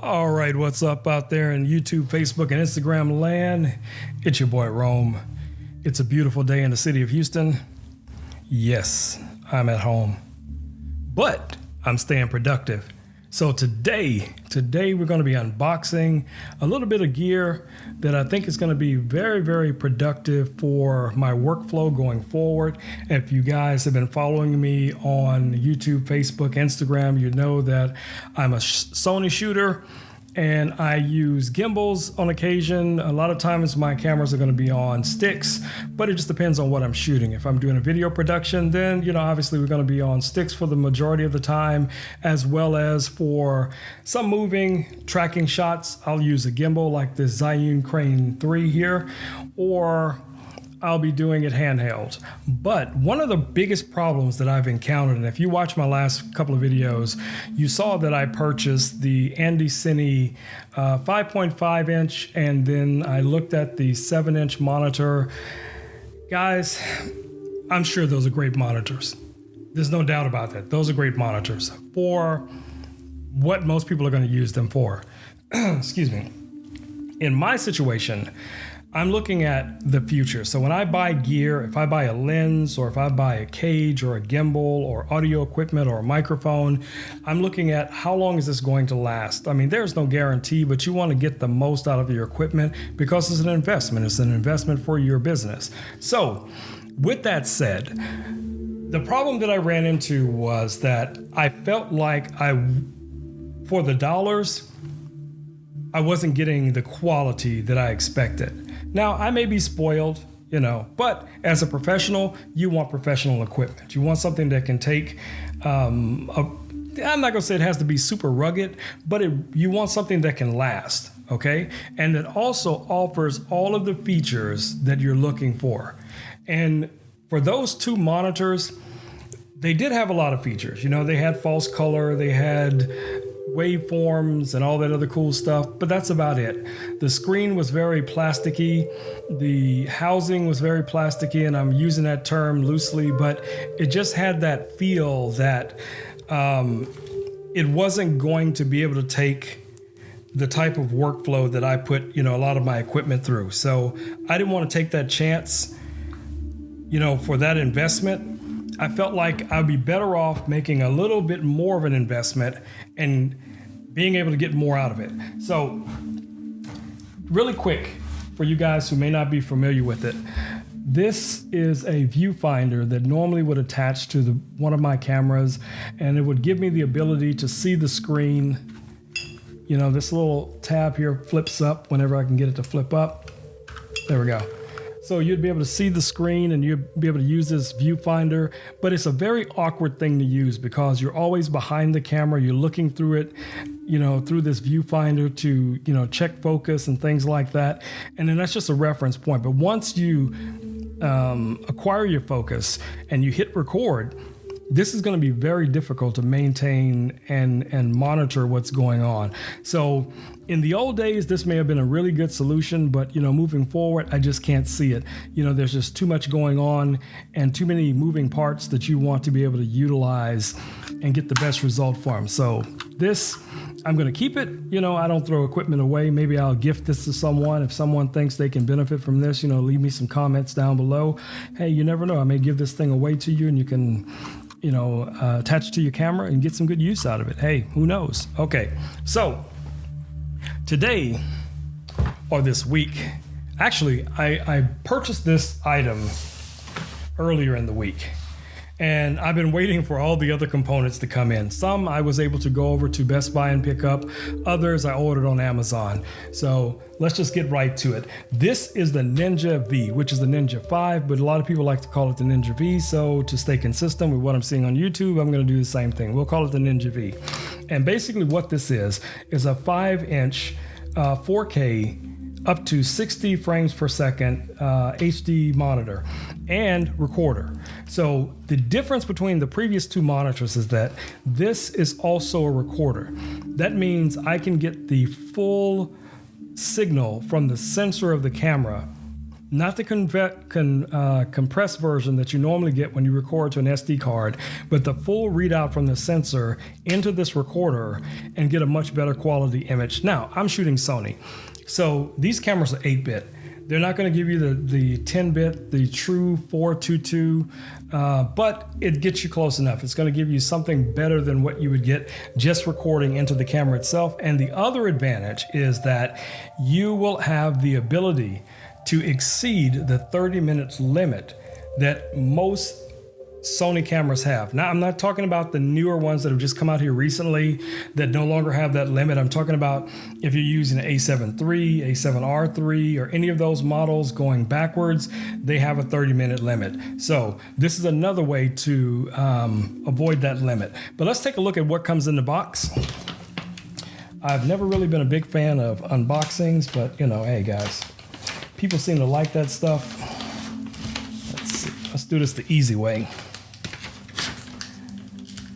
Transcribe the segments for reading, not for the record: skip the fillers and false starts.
All right, what's up out there in YouTube, Facebook, and Instagram land? It's your boy Rome. It's a beautiful day in the city of Houston. Yes, I'm at home, but I'm staying productive. So today we're going to be unboxing a little bit of gear that I think is going to be very, very productive for my workflow going forward. If you guys have been following me on YouTube, Facebook, Instagram, you know that I'm a Sony shooter and I use gimbals on occasion. A lot of times my cameras are going to be on sticks, but it just depends on what I'm shooting. If I'm doing a video production, then, obviously we're going to be on sticks for the majority of the time, as well as for some moving tracking shots, I'll use a gimbal like this Zhiyun Crane 3 here, or I'll be doing it handheld. But one of the biggest problems that I've encountered, and if you watch my last couple of videos, you saw that I purchased the Andy Cine 5.5 inch, and then I looked at the 7-inch monitor. Guys, I'm sure those are great monitors. There's no doubt about that. Those are great monitors for what most people are going to use them for. Excuse me. In my situation, I'm looking at the future. So when I buy gear, if I buy a lens or if I buy a cage or a gimbal or audio equipment or a microphone, I'm looking at how long is this going to last? I mean, there's no guarantee, but you want to get the most out of your equipment because it's an investment. It's an investment for your business. So with that said, the problem that I ran into was that I felt like for the dollars, I wasn't getting the quality that I expected. Now, I may be spoiled, but as a professional, you want professional equipment. You want something that can take, I'm not gonna say it has to be super rugged, but you want something that can last, okay? And that also offers all of the features that you're looking for. And for those two monitors, they did have a lot of features. They had false color, they had waveforms and all that other cool stuff, but that's about it. The screen was very plasticky. The housing was very plasticky, and I'm using that term loosely, but it just had that feel that it wasn't going to be able to take the type of workflow that I put, a lot of my equipment through. So I didn't want to take that chance, for that investment. I felt like I'd be better off making a little bit more of an investment and being able to get more out of it. So really quick, for you guys who may not be familiar with it, this is a viewfinder that normally would attach to one of my cameras, and it would give me the ability to see the screen. This little tab here flips up whenever I can get it to flip up. There we go. So you'd be able to see the screen and you'd be able to use this viewfinder, but it's a very awkward thing to use because you're always behind the camera. You're looking through it, through this viewfinder to, check focus and things like that. And then that's just a reference point. But once you acquire your focus and you hit record, this is going to be very difficult to maintain and monitor what's going on. So in the old days, this may have been a really good solution, but moving forward, I just can't see it. There's just too much going on and too many moving parts that you want to be able to utilize and get the best result from. So this, I'm going to keep it. I don't throw equipment away. Maybe I'll gift this to someone. If someone thinks they can benefit from this, leave me some comments down below. Hey, you never know. I may give this thing away to you and you can attach it to your camera and get some good use out of it. Hey, who knows? Okay, so today or this week, actually, I purchased this item earlier in the week. And I've been waiting for all the other components to come in. Some I was able to go over to Best Buy and pick up. Others I ordered on Amazon. So let's just get right to it. This is the Ninja V, which is the Ninja 5, but a lot of people like to call it the Ninja V. So to stay consistent with what I'm seeing on YouTube, I'm gonna do the same thing. We'll call it the Ninja V. And basically what this is a 5-inch 4K up to 60 frames per second HD monitor and recorder. So the difference between the previous two monitors is that this is also a recorder. That means I can get the full signal from the sensor of the camera Not the compressed version that you normally get when you record to an SD card, but the full readout from the sensor into this recorder and get a much better quality image. Now, I'm shooting Sony, so these cameras are 8-bit. They're not going to give you the 10-bit, the true 422, but it gets you close enough. It's going to give you something better than what you would get just recording into the camera itself. And the other advantage is that you will have the ability to exceed the 30 minutes limit that most Sony cameras have. Now, I'm not talking about the newer ones that have just come out here recently that no longer have that limit. I'm talking about if you're using an A7 III, A7R III, or any of those models going backwards, they have a 30-minute limit. So this is another way to avoid that limit. But let's take a look at what comes in the box. I've never really been a big fan of unboxings, but you know, hey guys, people seem to like that stuff. Let's see. Let's do this the easy way.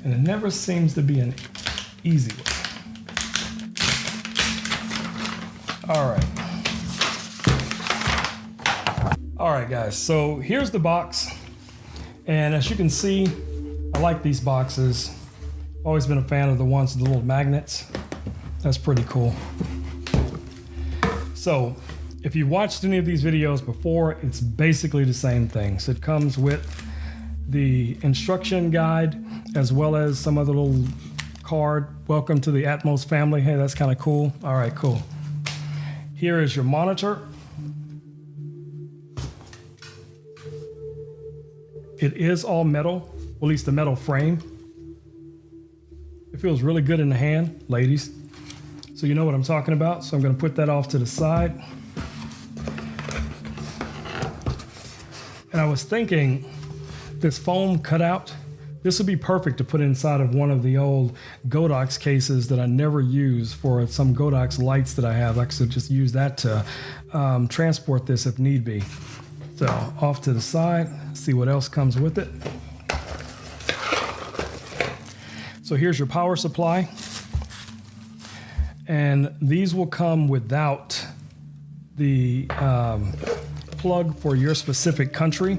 And it never seems to be an easy way. All right. All right, guys. So here's the box. And as you can see, I like these boxes. Always been a fan of the ones with the little magnets. That's pretty cool. So if you watched any of these videos before, it's basically the same thing. So it comes with the instruction guide, as well as some other little card. Welcome to the Atomos family. Hey, that's kind of cool. All right, cool. Here is your monitor. It is all metal, at least the metal frame. It feels really good in the hand, ladies. So you know what I'm talking about. So I'm going to put that off to the side. And I was thinking, this foam cutout, this would be perfect to put inside of one of the old Godox cases that I never use for some Godox lights that I have. I could just use that to transport this if need be. So off to the side, see what else comes with it. So here's your power supply. And these will come without the plug for your specific country.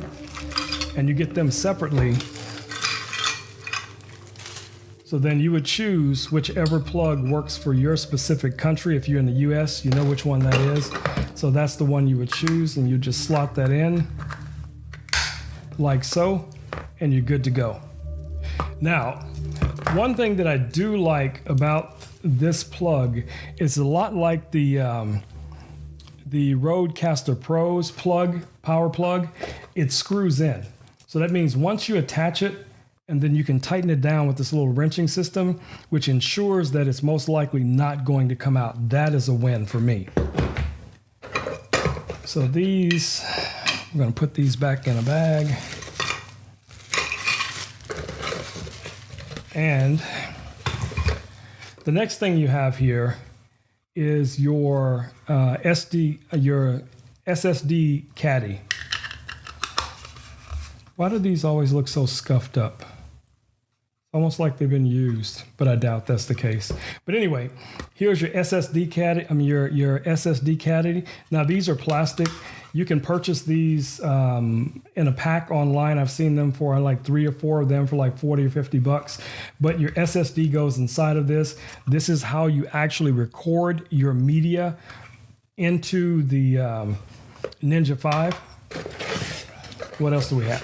And you get them separately. So then you would choose whichever plug works for your specific country. If you're in the US, you know which one that is. So that's the one you would choose, and you just slot that in like so, and you're good to go. Now, one thing that I do like about this plug is a lot like the Rode CasterPro's power plug. It screws in. So that means once you attach it, and then you can tighten it down with this little wrenching system, which ensures that it's most likely not going to come out. That is a win for me. So these, I'm going to put these back in a bag. And the next thing you have here is your SSD caddy. Why do these always look so scuffed up? Almost like they've been used, but I doubt that's the case. But anyway, here's your SSD caddy. Your SSD caddy. Now these are plastic. You can purchase these in a pack online. I've seen them for like 3 or 4 of them for like 40 or 50 bucks. But your SSD goes inside of this. This is how you actually record your media into the Ninja V. What else do we have?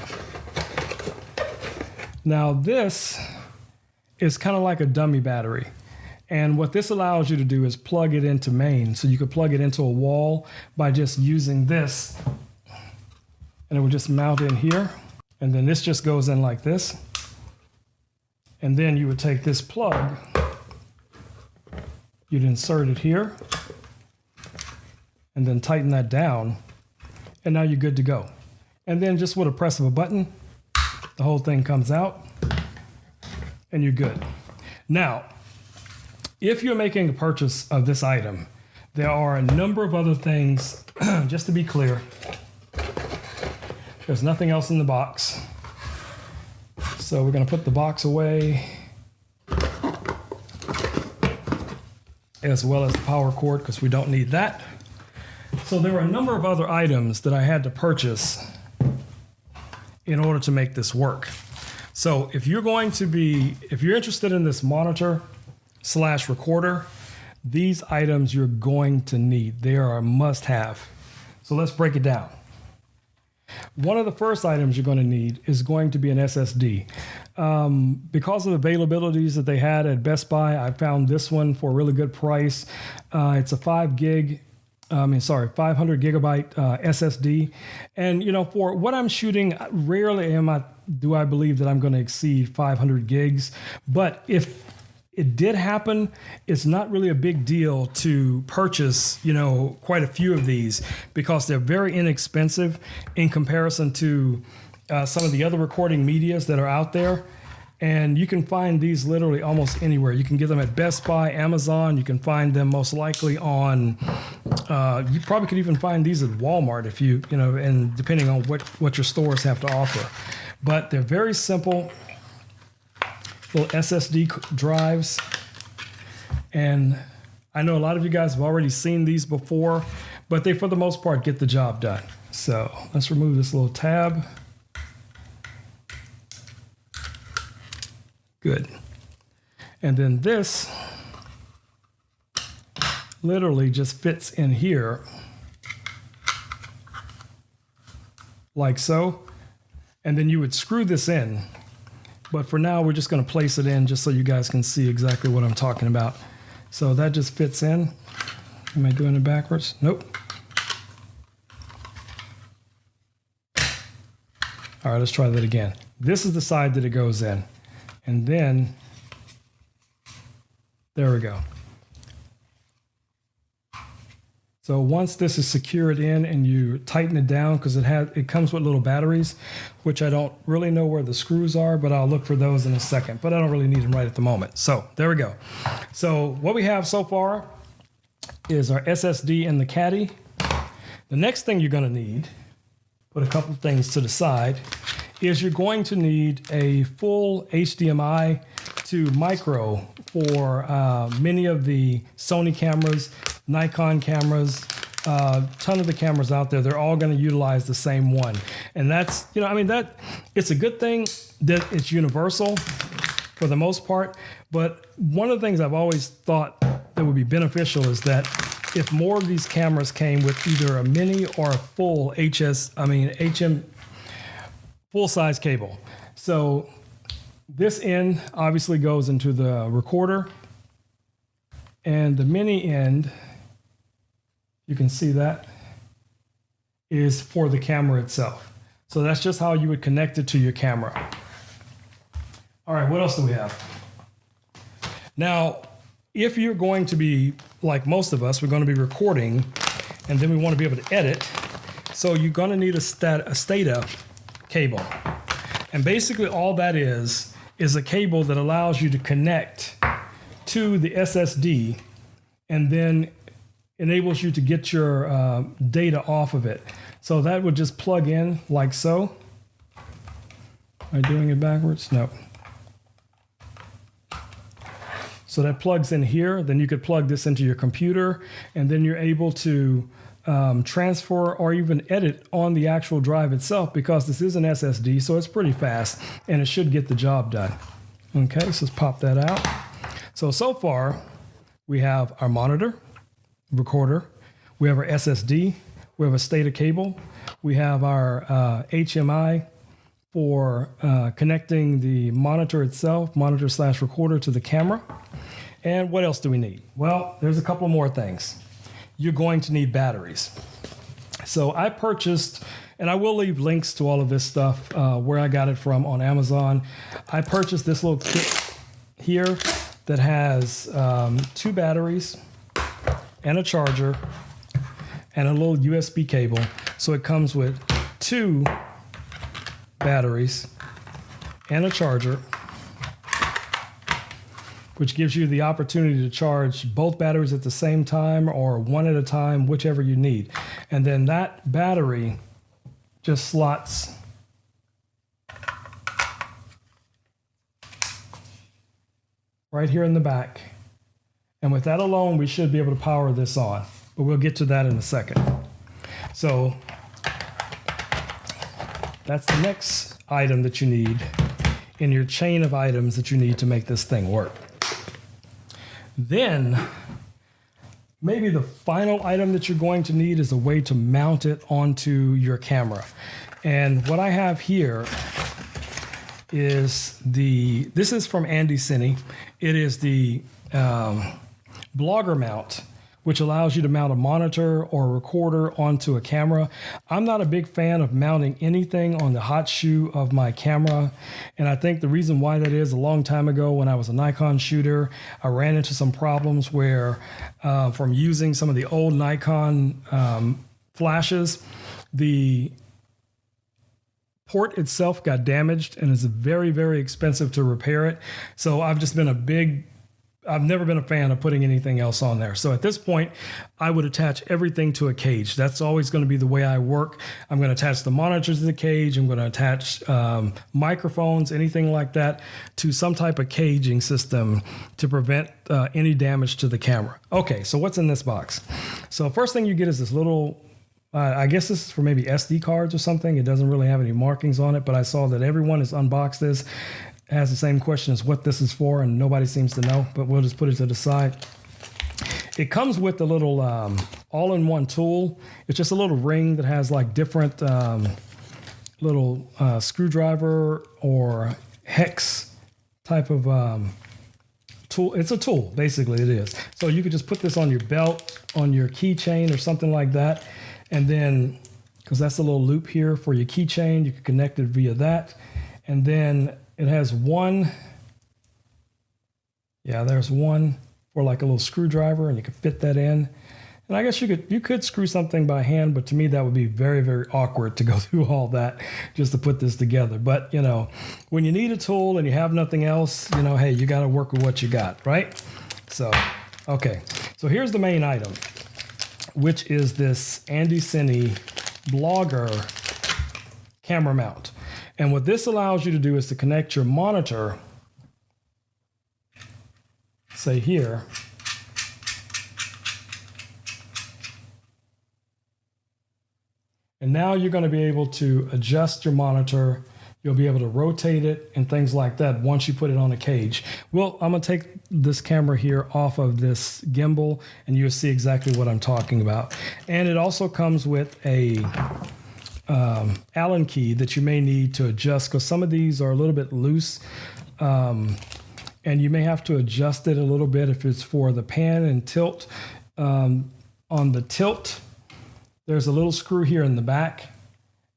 Now this is kind of like a dummy battery. And what this allows you to do is plug it into main. So you could plug it into a wall by just using this. And it would just mount in here. And then this just goes in like this. And then you would take this plug, you'd insert it here, and then tighten that down. And now you're good to go. And then just with a press of a button, the whole thing comes out and you're good. Now, if you're making a purchase of this item, there are a number of other things, just to be clear. There's nothing else in the box. So we're going to put the box away, as well as the power cord, because we don't need that. So there were a number of other items that I had to purchase in order to make this work. So if you're interested in this monitor / recorder, these items you're going to need. They are a must-have. So let's break it down. One of the first items you're going to need is going to be an SSD. Because of the availabilities that they had at Best Buy, I found this one for a really good price. It's a 500 gigabyte SSD. And, for what I'm shooting, rarely do I believe that I'm going to exceed 500 gigs. But if it did happen, it's not really a big deal to purchase, quite a few of these because they're very inexpensive in comparison to some of the other recording medias that are out there. And you can find these literally almost anywhere. You can get them at Best Buy, Amazon. You can find them most likely on, you probably could even find these at Walmart if and depending on what your stores have to offer. But they're very simple little SSD drives. And I know a lot of you guys have already seen these before, but they, for the most part, get the job done. So let's remove this little tab. Good. And then this literally just fits in here like so. And then you would screw this in. But for now, we're just going to place it in just so you guys can see exactly what I'm talking about. So that just fits in. Am I doing it backwards? Nope. All right, let's try that again. This is the side that it goes in. And then, there we go. So once this is secured in and you tighten it down, because it comes with little batteries, which I don't really know where the screws are, but I'll look for those in a second. But I don't really need them right at the moment. So there we go. So what we have so far is our SSD in the caddy. The next thing you're going to need, put a couple things to the side, is you're going to need a full HDMI to micro for many of the Sony cameras, Nikon cameras, ton of the cameras out there. They're all going to utilize the same one. And that's, it's a good thing that it's universal for the most part. But one of the things I've always thought that would be beneficial is that if more of these cameras came with either a mini or a full HM full size cable. So this end obviously goes into the recorder, and the mini end, you can see that, is for the camera itself. So that's just how you would connect it to your camera. All right, what else do we have? Now, if you're going to be, like most of us, we're going to be recording, and then we want to be able to edit. So you're going to need a SATA cable. And basically all that is a cable that allows you to connect to the SSD and then enables you to get your data off of it. So that would just plug in like so. Am I doing it backwards? No. So that plugs in here. Then you could plug this into your computer, and then you're able to transfer or even edit on the actual drive itself, because this is an SSD, so it's pretty fast and it should get the job done. Okay, so let's pop that out. So far we have our monitor, recorder, we have our SSD, we have a SATA cable, we have our HMI for connecting the monitor itself, monitor/recorder, to the camera. And what else do we need? Well, there's a couple more things. You're going to need batteries. So I purchased, and I will leave links to all of this stuff where I got it from on Amazon. I purchased this little kit here that has 2 batteries and a charger and a little USB cable. So it comes with 2 batteries and a charger, which gives you the opportunity to charge both batteries at the same time or one at a time, whichever you need. And then that battery just slots right here in the back. And with that alone, we should be able to power this on. But we'll get to that in a second. So that's the next item that you need in your chain of items that you need to make this thing work. Then maybe the final item that you're going to need is a way to mount it onto your camera. And what I have here is this is from Andy Cine. It is the blogger mount, which allows you to mount a monitor or a recorder onto a camera. I'm not a big fan of mounting anything on the hot shoe of my camera. And I think the reason why that is, a long time ago when I was a Nikon shooter, I ran into some problems where from using some of the old Nikon flashes, the port itself got damaged and it's very, very expensive to repair it. So I've never been a fan of putting anything else on there. So at this point, I would attach everything to a cage. That's always going to be the way I work. I'm going to attach the monitor to the cage. I'm going to attach microphones, anything like that, to some type of caging system to prevent any damage to the camera. Okay, so what's in this box? So first thing you get is this little, I guess this is for maybe SD cards or something. It doesn't really have any markings on it, but I saw that everyone has unboxed this. Has the same question as what this is for, and nobody seems to know, but we'll just put it to the side. It comes with a little all-in-one tool. It's just a little ring that has like different little screwdriver or hex type of tool. It's a tool, basically it is. So you could just put this on your belt, on your keychain or something like that. And then, because that's a little loop here for your keychain, you can connect it via that. And then it has there's one for like a little screwdriver, and you can fit that in. And I guess you could screw something by hand, but to me that would be very, very awkward to go through all that just to put this together. But when you need a tool and you have nothing else, hey, you got to work with what you got, right? So, okay. So here's the main item, which is this Andy Cine blogger camera mount. And what this allows you to do is to connect your monitor, say here, and now you're going to be able to adjust your monitor. You'll be able to rotate it and things like that once you put it on a cage. Well, I'm going to take this camera here off of this gimbal, and you'll see exactly what I'm talking about. And it also comes with a Allen key that you may need to adjust, because some of these are a little bit loose, and you may have to adjust it a little bit if it's for the pan and tilt. On the tilt, there's a little screw here in the back,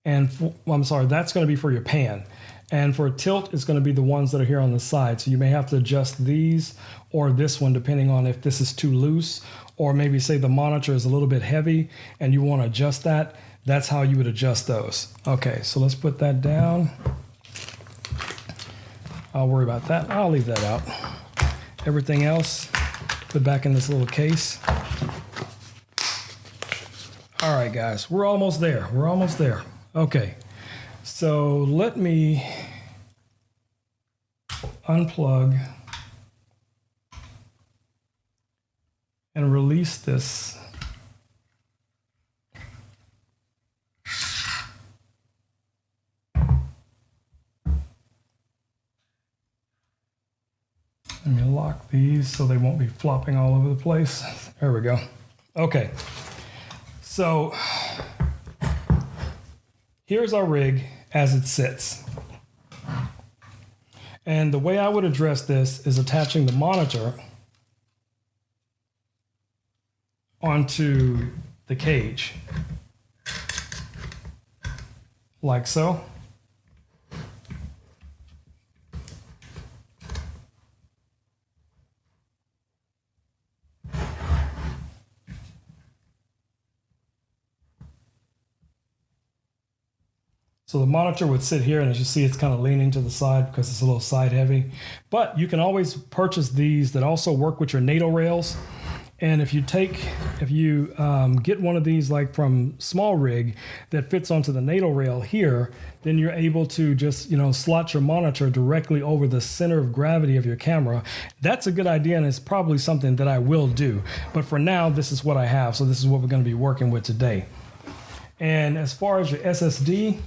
and that's going to be for your pan. And for tilt, it's going to be the ones that are here on the side. So you may have to adjust these or this one, depending on if this is too loose, or maybe say the monitor is a little bit heavy and you want to adjust that. That's how you would adjust those. Okay, so let's put that down. I'll worry about that. I'll leave that out. Everything else, put back in this little case. All right, guys, we're almost there. We're almost there. Okay, so let me unplug and release this. Let me lock these so they won't be flopping all over the place. There we go. Okay. So here's our rig as it sits. And the way I would address this is attaching the monitor onto the cage, like so. So the monitor would sit here, and as you see, it's kind of leaning to the side because it's a little side heavy. But you can always purchase these that also work with your NATO rails. And if you get one of these like from Small Rig that fits onto the NATO rail here, then you're able to just, slot your monitor directly over the center of gravity of your camera. That's a good idea, and it's probably something that I will do. But for now, this is what I have. So this is what we're going to be working with today. And as far as your SSD,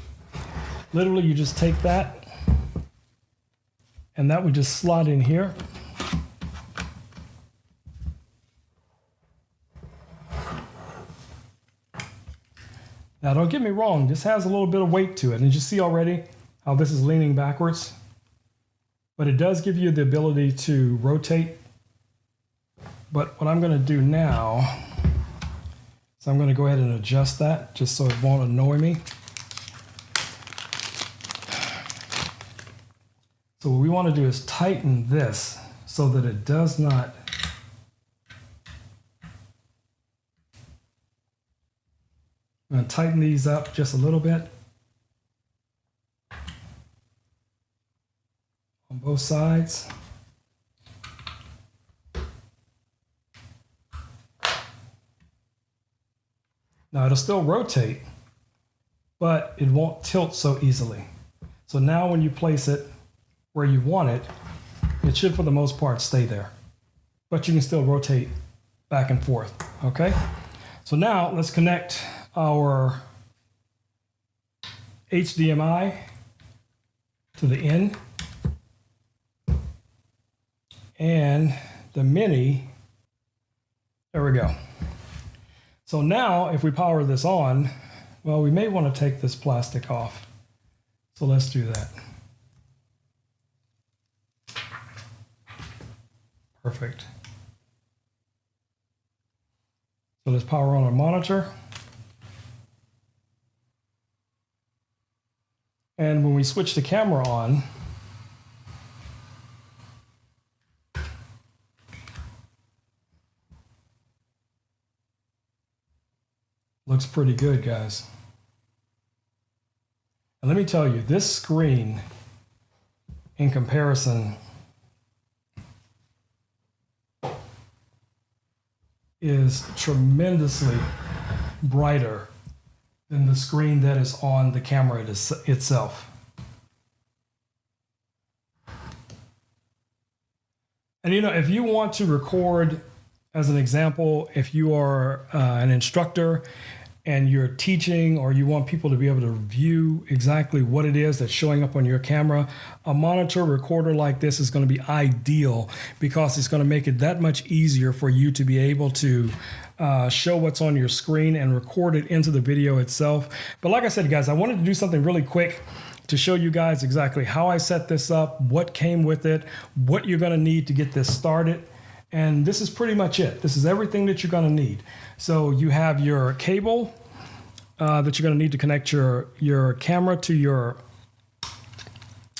literally you just take that and that would just slot in here. Now don't get me wrong, this has a little bit of weight to it. And you see already how this is leaning backwards, but it does give you the ability to rotate. But what I'm going to do now is I'm going to go ahead and adjust that just so it won't annoy me. So what we want to do is tighten this so that it does not I'm going to tighten these up just a little bit on both sides. Now it'll still rotate, but it won't tilt so easily. So now when you place it where you want it, it should for the most part stay there, but you can still rotate back and forth, okay? So now let's connect our HDMI to the end and the mini. There we go. So now if we power this on, well, we may want to take this plastic off. So let's do that. Perfect. So let's power on our monitor. And when we switch the camera on, looks pretty good, guys. And let me tell you, this screen in comparison is tremendously brighter than the screen that is on the camera itself. And you know, if you want to record, as an example, if you are an instructor and you're teaching, or you want people to be able to view exactly what it is that's showing up on your camera, a monitor recorder like this is going to be ideal because it's going to make it that much easier for you to be able to show what's on your screen and record it into the video itself. But like I said, guys, I wanted to do something really quick to show you guys exactly how I set this up, what came with it, what you're going to need to get this started. And this is pretty much it. This is everything that you're going to need. So you have your cable that you're going to need to connect your camera to your.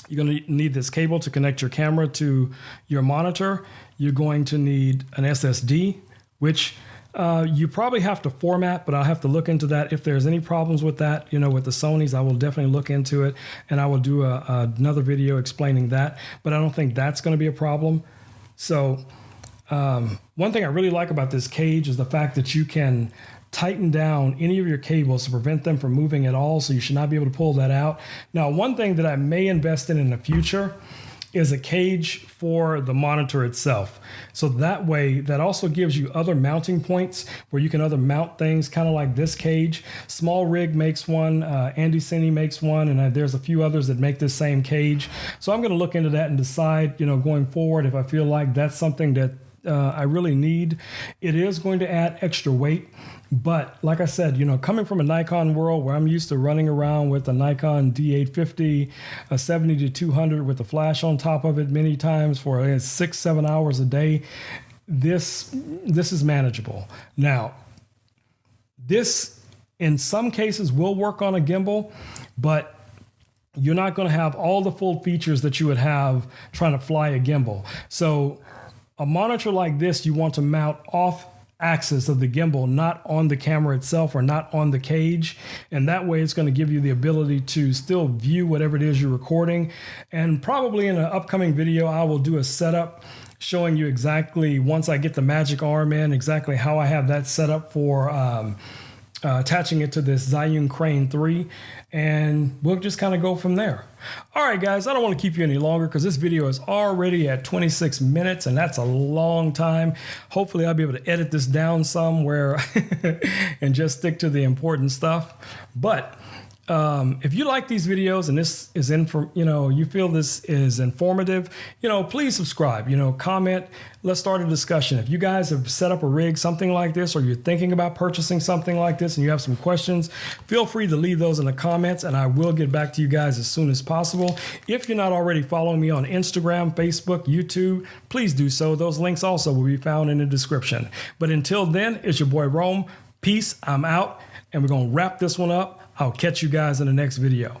You're going to need this cable to connect your camera to your monitor. You're going to need an SSD, which you probably have to format, but I'll have to look into that. If there's any problems with that, you know, with the Sonys, I will definitely look into it, and I will do another video explaining that. But I don't think that's going to be a problem. So one thing I really like about this cage is the fact that you can tighten down any of your cables to prevent them from moving at all. So you should not be able to pull that out. Now, one thing that I may invest in the future is a cage for the monitor itself. So that way, that also gives you other mounting points where you can other mount things, kind of like this cage. Small Rig makes one, Andy Cine makes one, and there's a few others that make this same cage. So I'm going to look into that and decide, you know, going forward, if I feel like that's something that I really need. It is going to add extra weight. But like I said, you know, coming from a Nikon world where I'm used to running around with a Nikon D850, a 70-200 with a flash on top of it many times for 6-7 hours a day, this is manageable. Now, this in some cases will work on a gimbal, but you're not going to have all the full features that you would have trying to fly a gimbal. So a monitor like this, you want to mount off axis of the gimbal, not on the camera itself or not on the cage. And that way it's going to give you the ability to still view whatever it is you're recording. And probably in an upcoming video, I will do a setup showing you exactly, once I get the magic arm in, exactly how I have that set up for attaching it to this Zhiyun Crane 3, and we'll just kind of go from there. All right, guys, I don't want to keep you any longer because this video is already at 26 minutes, and that's a long time. Hopefully, I'll be able to edit this down somewhere and just stick to the important stuff. But if you like these videos and this is you feel this is informative, please subscribe, comment, let's start a discussion. If you guys have set up a rig, something like this, or you're thinking about purchasing something like this and you have some questions, feel free to leave those in the comments and I will get back to you guys as soon as possible. If you're not already following me on Instagram, Facebook, YouTube, please do so. Those links also will be found in the description. But until then, it's your boy Rome. Peace, I'm out, and we're going to wrap this one up. I'll catch you guys in the next video.